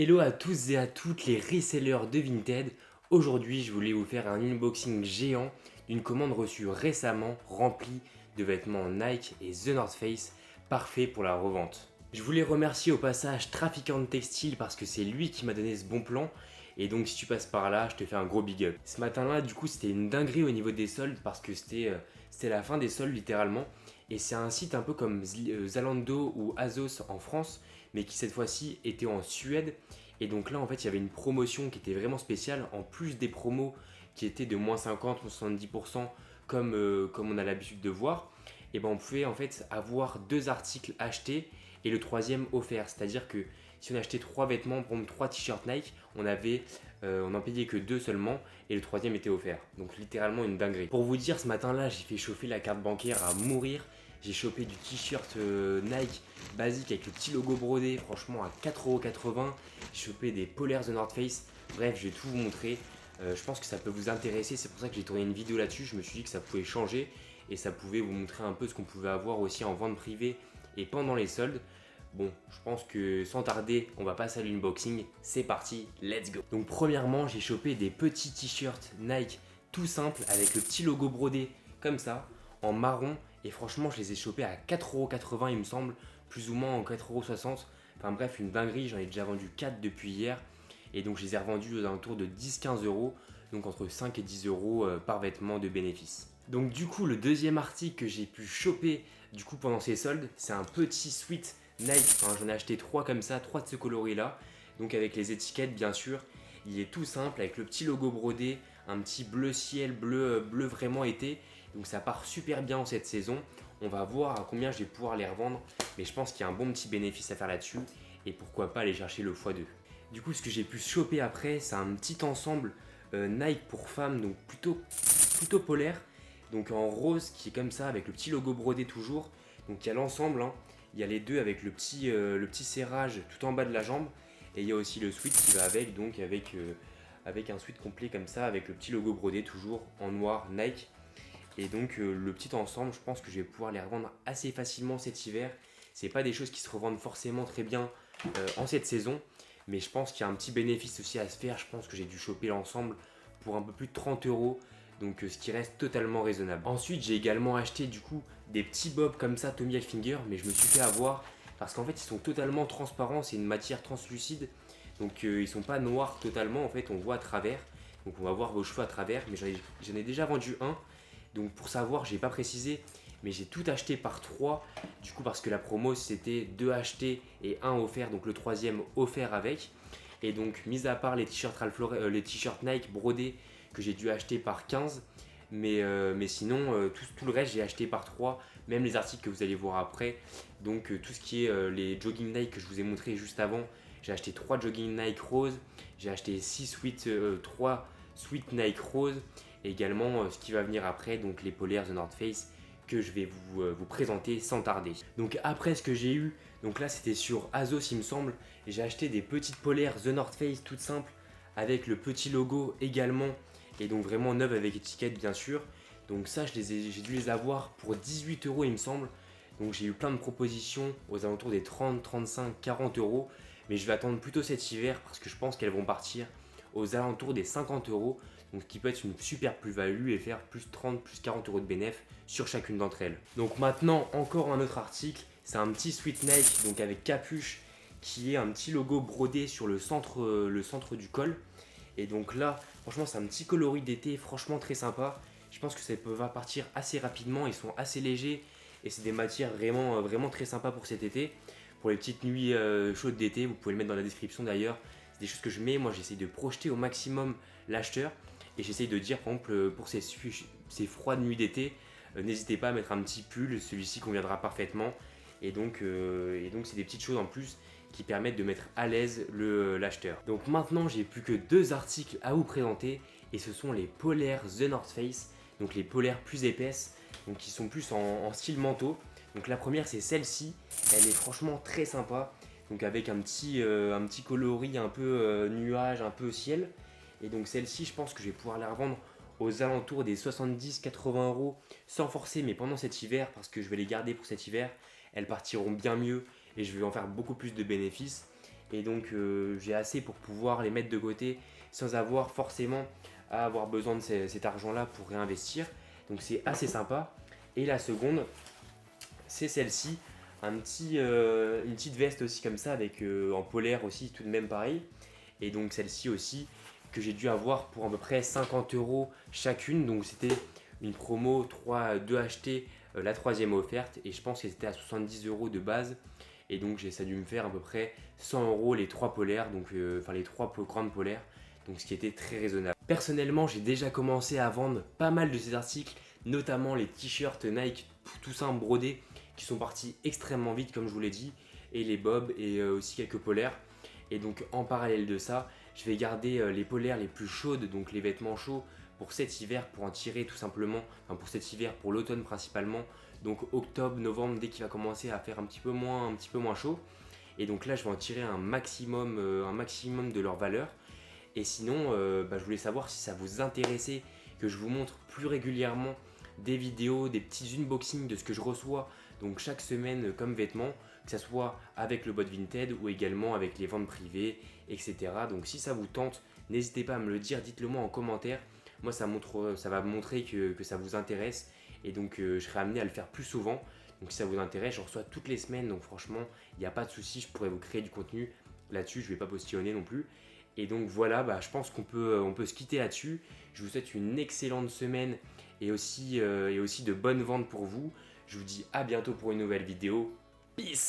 Hello à tous et à toutes les resellers de Vinted. Aujourd'hui, je voulais vous faire un unboxing géant d'une commande reçue récemment remplie de vêtements Nike et The North Face, parfait pour la revente. Je voulais remercier au passage Traficant Textile parce que c'est lui qui m'a donné ce bon plan. Et donc si tu passes par là, je te fais un gros big up. Ce matin-là, du coup, c'était une dinguerie au niveau des soldes parce que c'était la fin des soldes littéralement. Et c'est un site un peu comme Zalando ou Azos en France, mais qui cette fois-ci était en Suède. Et donc là, en fait, il y avait une promotion qui était vraiment spéciale, en plus des promos qui étaient de moins 50, moins 70%, comme on a l'habitude de voir. Et ben on pouvait en fait avoir deux articles achetés et le troisième offert. C'est-à-dire que si on achetait trois vêtements, par exemple trois t-shirts Nike, on n'en payait que deux seulement et le troisième était offert. Donc littéralement une dinguerie. Pour vous dire, ce matin-là, j'ai fait chauffer la carte bancaire à mourir. J'ai chopé du t-shirt Nike basique avec le petit logo brodé, franchement à 4,80€. J'ai chopé des polaires The North Face. Bref, je vais tout vous montrer. Je pense que ça peut vous intéresser. C'est pour ça que j'ai tourné une vidéo là-dessus. Je me suis dit que ça pouvait changer et ça pouvait vous montrer un peu ce qu'on pouvait avoir aussi en vente privée et pendant les soldes. Bon, je pense que sans tarder, on va passer à l'unboxing. C'est parti, let's go. Donc premièrement, j'ai chopé des petits t-shirts Nike tout simples avec le petit logo brodé comme ça, en marron. Et franchement, je les ai chopés à 4,80€ il me semble, plus ou moins en 4,60€. Enfin bref, une dinguerie, j'en ai déjà vendu 4 depuis hier. Et donc je les ai revendus aux alentours de 10-15€, donc entre 5 et 10€ par vêtement de bénéfice. Donc du coup, le deuxième article que j'ai pu choper du coup pendant ces soldes, c'est un petit sweat Nike. Enfin, j'en ai acheté 3 comme ça, 3 de ce coloris là. Donc avec les étiquettes bien sûr. Il est tout simple avec le petit logo brodé, un petit bleu ciel, bleu vraiment été. Donc ça part super bien en cette saison. On va voir à combien je vais pouvoir les revendre. Mais je pense qu'il y a un bon petit bénéfice à faire là-dessus. Et pourquoi pas aller chercher le x2. Du coup, ce que j'ai pu choper après, c'est un petit ensemble Nike pour femmes, donc plutôt polaire. Donc en rose qui est comme ça avec le petit logo brodé toujours. Donc il y a l'ensemble, hein. Il y a les deux avec le petit serrage tout en bas de la jambe. Et il y a aussi le sweat qui va avec, donc avec un sweat complet comme ça, avec le petit logo brodé toujours en noir Nike. Et donc le petit ensemble, je pense que je vais pouvoir les revendre assez facilement cet hiver. C'est pas des choses qui se revendent forcément très bien en cette saison, mais je pense qu'il y a un petit bénéfice aussi à se faire. Je pense que j'ai dû choper l'ensemble pour un peu plus de 30€, donc ce qui reste totalement raisonnable. Ensuite, j'ai également acheté du coup des petits bobs comme ça Tommy Hilfiger, mais je me suis fait avoir parce qu'en fait ils sont totalement transparents, c'est une matière translucide, donc ils sont pas noirs totalement, en fait on voit à travers, donc on va voir vos cheveux à travers, mais j'en ai déjà vendu un, donc pour savoir, j'ai pas précisé, mais j'ai tout acheté par 3, du coup parce que la promo c'était 2 achetés et un offert, donc le troisième offert avec. Et donc, mis à part les t-shirts les t-shirts Nike brodés que j'ai dû acheter par 15, mais sinon, tout le reste, j'ai acheté par 3, même les articles que vous allez voir après. Donc, tout ce qui est les jogging Nike que je vous ai montré juste avant, j'ai acheté 3 jogging Nike rose, j'ai acheté 3 sweat Nike rose, et également ce qui va venir après, donc les polaires The North Face que je vais vous présenter sans tarder. Donc après ce que j'ai eu, donc là c'était sur Azos il me semble, et j'ai acheté des petites polaires The North Face toutes simples avec le petit logo également, et donc vraiment neuves avec étiquette bien sûr. Donc ça j'ai dû les avoir pour 18€ il me semble. Donc j'ai eu plein de propositions aux alentours des 30, 35, 40€, mais je vais attendre plutôt cet hiver parce que je pense qu'elles vont partir aux alentours des 50€. Donc ce qui peut être une super plus-value et faire plus 30, plus 40€ de bénéfice sur chacune d'entre elles. Donc maintenant, encore un autre article, c'est un petit sweat Nike, donc avec capuche, qui est un petit logo brodé sur le centre du col. Et donc là, franchement, c'est un petit coloris d'été, franchement très sympa. Je pense que ça peut va partir assez rapidement, ils sont assez légers et c'est des matières vraiment très sympas pour cet été. Pour les petites nuits chaudes d'été, vous pouvez le mettre dans la description d'ailleurs. C'est des choses que je mets, moi j'essaye de projeter au maximum l'acheteur. Et j'essaye de dire, par exemple, pour ces froides nuits d'été, n'hésitez pas à mettre un petit pull, celui-ci conviendra parfaitement. Et donc c'est des petites choses en plus qui permettent de mettre à l'aise l'acheteur. Donc maintenant, j'ai plus que deux articles à vous présenter, et ce sont les polaires The North Face, donc les polaires plus épaisses, donc qui sont plus en style manteau. Donc la première, c'est celle-ci, elle est franchement très sympa, donc avec un petit coloris un peu nuage, un peu ciel. Et donc celle-ci, je pense que je vais pouvoir la revendre aux alentours des 70-80€ sans forcer, mais pendant cet hiver, parce que je vais les garder pour cet hiver. Elles partiront bien mieux et je vais en faire beaucoup plus de bénéfices. et donc j'ai assez pour pouvoir les mettre de côté sans avoir forcément à avoir besoin de cet argent-là pour réinvestir. Donc c'est assez sympa. Et la seconde, c'est celle-ci, une petite veste aussi comme ça, avec en polaire aussi, tout de même pareil. Et donc celle-ci aussi, que j'ai dû avoir pour à peu près 50 euros chacune. Donc c'était une promo 2 achetés, la troisième offerte. Et je pense que c'était à 70 euros de base. Et donc ça a dû me faire à peu près 100 euros les 3 polaires, donc enfin les 3 grandes polaires. Donc ce qui était très raisonnable. Personnellement, j'ai déjà commencé à vendre pas mal de ces articles, notamment les t-shirts Nike tout ça brodés qui sont partis extrêmement vite comme je vous l'ai dit, et les bobs et aussi quelques polaires. Et donc en parallèle de ça, je vais garder les polaires les plus chaudes, donc les vêtements chauds pour cet hiver, pour en tirer tout simplement, enfin pour cet hiver, pour l'automne principalement, donc octobre, novembre, dès qu'il va commencer à faire un petit peu moins chaud. Et donc là, je vais en tirer un maximum de leur valeur. Et sinon, je voulais savoir si ça vous intéressait que je vous montre plus régulièrement des vidéos, des petits unboxings de ce que je reçois donc chaque semaine comme vêtements, que ce soit avec le bot Vinted ou également avec les ventes privées, etc. Donc si ça vous tente, n'hésitez pas à me le dire, dites-le moi en commentaire. Moi ça va me montrer que ça vous intéresse et donc je serai amené à le faire plus souvent. Donc si ça vous intéresse, je reçois toutes les semaines, donc franchement, il n'y a pas de souci, je pourrais vous créer du contenu là-dessus, je ne vais pas postillonner non plus. Et donc voilà, je pense qu'on peut se quitter là-dessus. Je vous souhaite une excellente semaine et aussi de bonnes ventes pour vous. Je vous dis à bientôt pour une nouvelle vidéo. Peace!